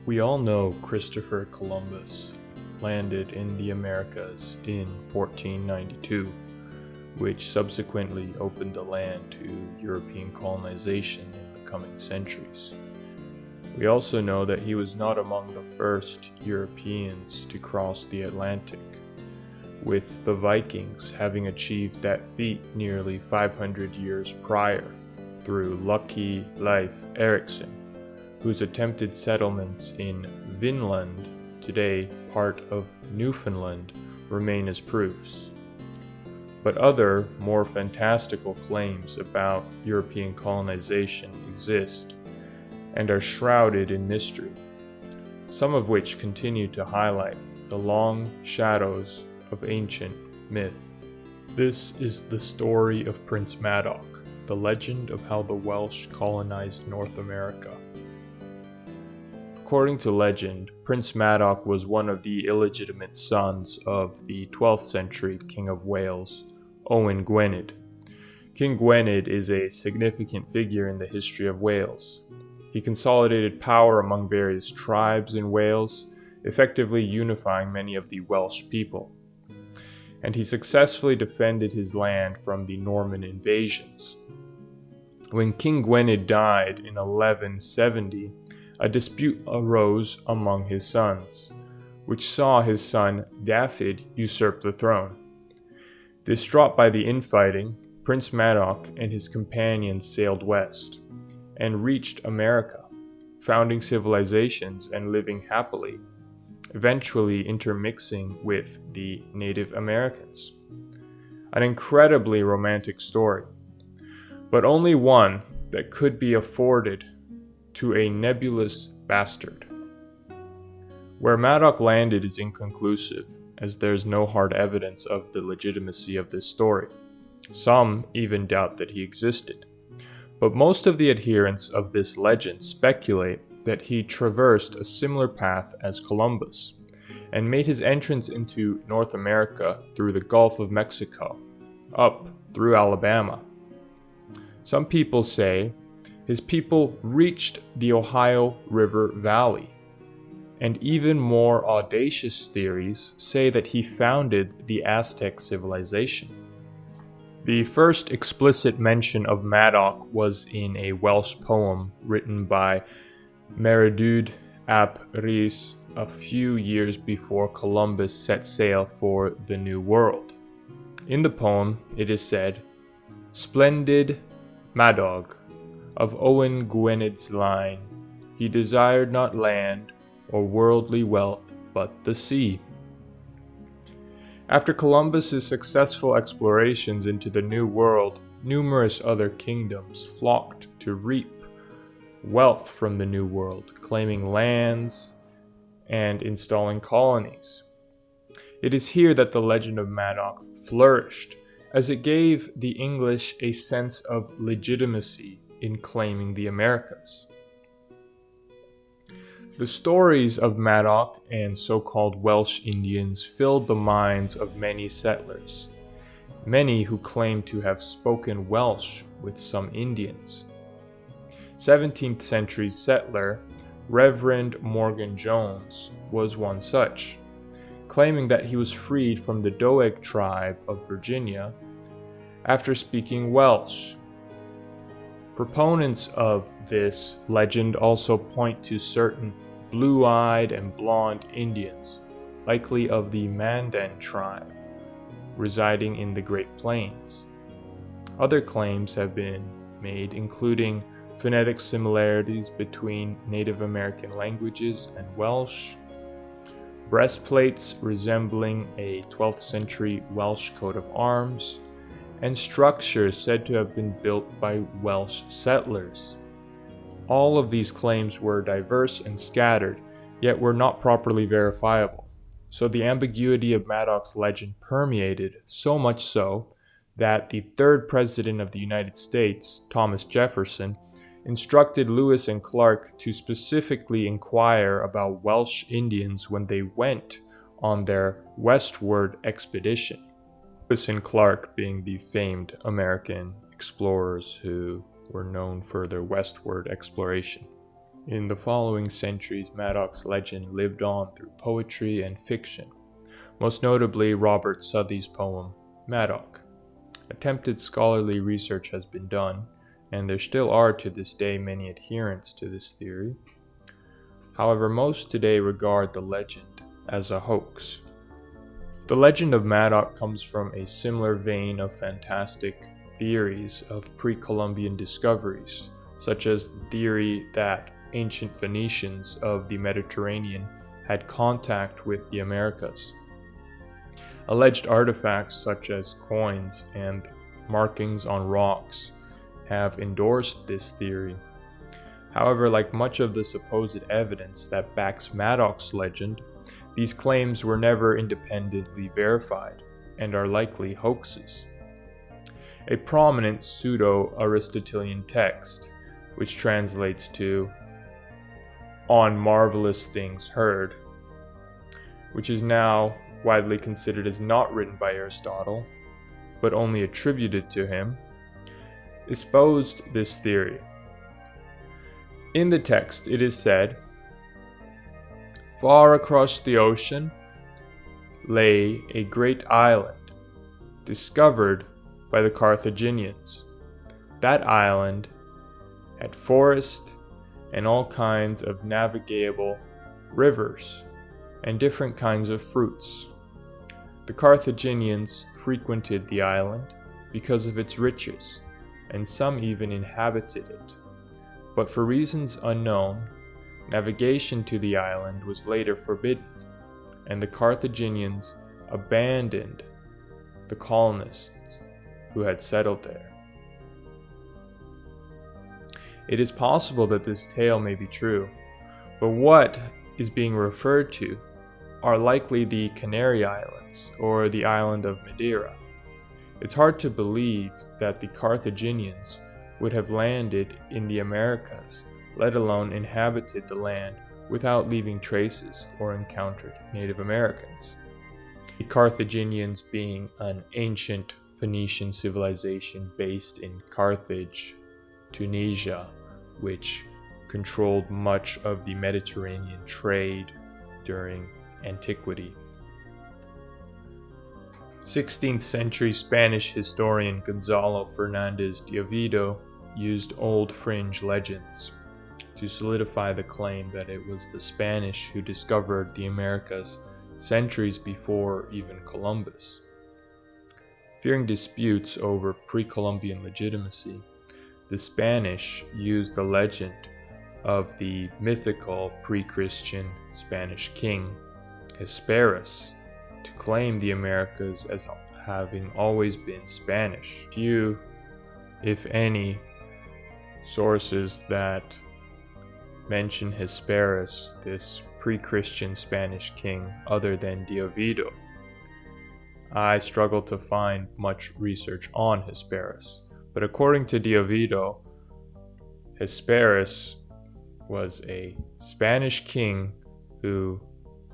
We all know Christopher Columbus landed in the Americas in 1492, which subsequently opened the land to European colonization in the coming centuries. We also know that he was not among the first Europeans to cross the Atlantic, with the Vikings having achieved that feat nearly 500 years prior through lucky Leif Erikson, whose attempted settlements in Vinland, today part of Newfoundland, remain as proofs. But other, more fantastical claims about European colonization exist and are shrouded in mystery, some of which continue to highlight the long shadows of ancient myth. This is the story of Prince Madoc, the legend of how the Welsh colonized North America. According to legend, Prince Madoc was one of the illegitimate sons of the 12th century King of Wales, Owain Gwynedd. King Gwynedd is a significant figure in the history of Wales. He consolidated power among various tribes in Wales, effectively unifying many of the Welsh people. And he successfully defended his land from the Norman invasions. When King Gwynedd died in 1170, a dispute arose among his sons, which saw his son Dafydd usurp the throne. Distraught by the infighting, Prince Madoc and his companions sailed west and reached America, founding civilizations and living happily, eventually intermixing with the Native Americans. An incredibly romantic story, but only one that could be afforded to a nebulous bastard. Where Madoc landed is inconclusive, as there's no hard evidence of the legitimacy of this story. Some even doubt that he existed. But most of the adherents of this legend speculate that he traversed a similar path as Columbus, and made his entrance into North America through the Gulf of Mexico, up through Alabama. Some people say his people reached the Ohio River Valley, and even more audacious theories say that he founded the Aztec civilization. The first explicit mention of Madoc was in a Welsh poem written by Maredudd ap Rhys a few years before Columbus set sail for the New World. In the poem, it is said, "Splendid Madoc, of Owain Gwyned's line, he desired not land or worldly wealth, but the sea." After Columbus's successful explorations into the New World, numerous other kingdoms flocked to reap wealth from the New World, claiming lands and installing colonies. It is here that the legend of Madoc flourished, as it gave the English a sense of legitimacy in claiming the Americas. The stories of Madoc and so-called Welsh Indians filled the minds of many settlers, many who claimed to have spoken Welsh with some Indians. 17th century settler Reverend Morgan Jones was one such, claiming that he was freed from the Doeg tribe of Virginia after speaking Welsh. Proponents of this legend also point to certain blue-eyed and blonde Indians, likely of the Mandan tribe, residing in the Great Plains. Other claims have been made, including phonetic similarities between Native American languages and Welsh, breastplates resembling a 12th century Welsh coat of arms, and structures said to have been built by Welsh settlers. All of these claims were diverse and scattered, yet were not properly verifiable. So the ambiguity of Madoc's legend permeated, so much so that the third president of the United States, Thomas Jefferson, instructed Lewis and Clark to specifically inquire about Welsh Indians when they went on their westward expedition. Lewis and Clark being the famed American explorers who were known for their westward exploration. In the following centuries, Madoc's legend lived on through poetry and fiction, most notably Robert Southey's poem, Madoc. Attempted scholarly research has been done, and there still are to this day many adherents to this theory. However, most today regard the legend as a hoax. The legend of Madoc comes from a similar vein of fantastic theories of pre-Columbian discoveries, such as the theory that ancient Phoenicians of the Mediterranean had contact with the Americas. Alleged artifacts such as coins and markings on rocks have endorsed this theory. However, like much of the supposed evidence that backs Madoc's legend, these claims were never independently verified and are likely hoaxes. A prominent pseudo-Aristotelian text, which translates to "on marvelous things heard," which is now widely considered as not written by Aristotle, but only attributed to him, espoused this theory. In the text, it is said, "Far across the ocean lay a great island, discovered by the Carthaginians. That island had forest and all kinds of navigable rivers and different kinds of fruits. The Carthaginians frequented the island because of its riches, and some even inhabited it. But for reasons unknown, navigation to the island was later forbidden, and the Carthaginians abandoned the colonists who had settled there." It is possible that this tale may be true, but what is being referred to are likely the Canary Islands or the island of Madeira. It's hard to believe that the Carthaginians would have landed in the Americas, let alone inhabited the land, without leaving traces or encountered Native Americans. The Carthaginians being an ancient Phoenician civilization based in Carthage, Tunisia, which controlled much of the Mediterranean trade during antiquity. 16th century Spanish historian Gonzalo Fernández de Oviedo used old fringe legends to solidify the claim that it was the Spanish who discovered the Americas centuries before even Columbus. Fearing disputes over pre-Columbian legitimacy, the Spanish used the legend of the mythical pre-Christian Spanish king Hesperus to claim the Americas as having always been Spanish. Few, if any, sources that mention Hesperus, this pre-Christian Spanish king, other than de Oviedo. I struggle to find much research on Hesperus, but according to de Oviedo, Hesperus was a Spanish king who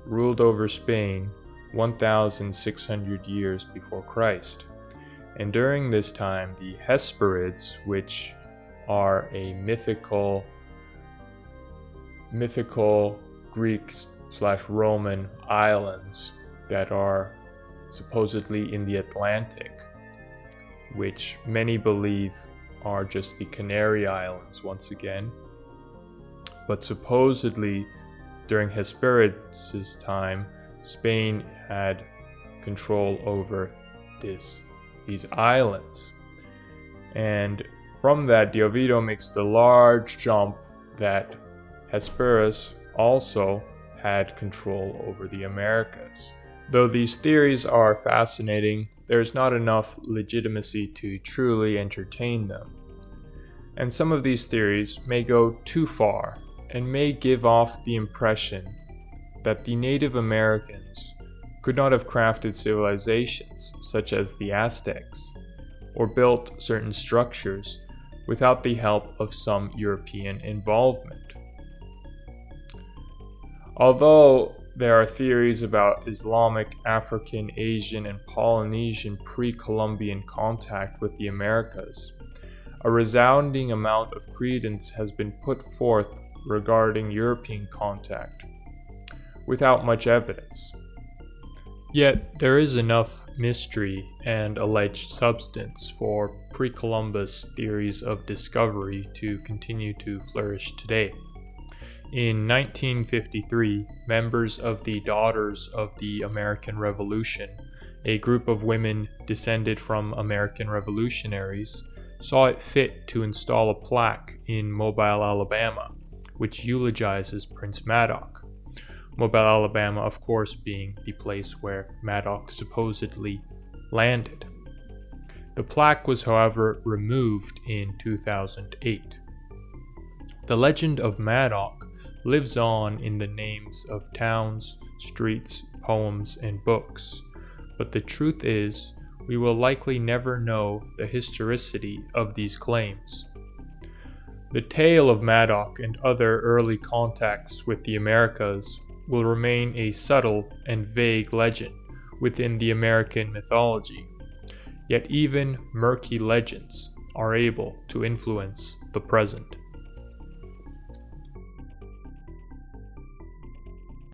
ruled over Spain 1,600 years before Christ. And during this time, the Hesperids, which are a mythical Greek/Roman islands that are supposedly in the Atlantic, which many believe are just the Canary Islands once again. But supposedly, during Hesperids' time, Spain had control over these islands. And from that, de Oviedo makes the large jump that Hesperus also had control over the Americas. Though these theories are fascinating, there's not enough legitimacy to truly entertain them. And some of these theories may go too far and may give off the impression that the Native Americans could not have crafted civilizations such as the Aztecs, or built certain structures without the help of some European involvement. Although there are theories about Islamic, African, Asian, and Polynesian pre-Columbian contact with the Americas, a resounding amount of credence has been put forth regarding European contact, without much evidence. Yet there is enough mystery and alleged substance for pre-Columbus theories of discovery to continue to flourish today. In 1953, members of the Daughters of the American Revolution, a group of women descended from American revolutionaries, saw it fit to install a plaque in Mobile, Alabama, which eulogizes Prince Madoc. Mobile, Alabama, of course, being the place where Madoc supposedly landed. The plaque was, however, removed in 2008. The legend of Madoc lives on in the names of towns, streets, poems, and books, but the truth is, we will likely never know the historicity of these claims. The tale of Madoc and other early contacts with the Americas will remain a subtle and vague legend within the American mythology, yet even murky legends are able to influence the present.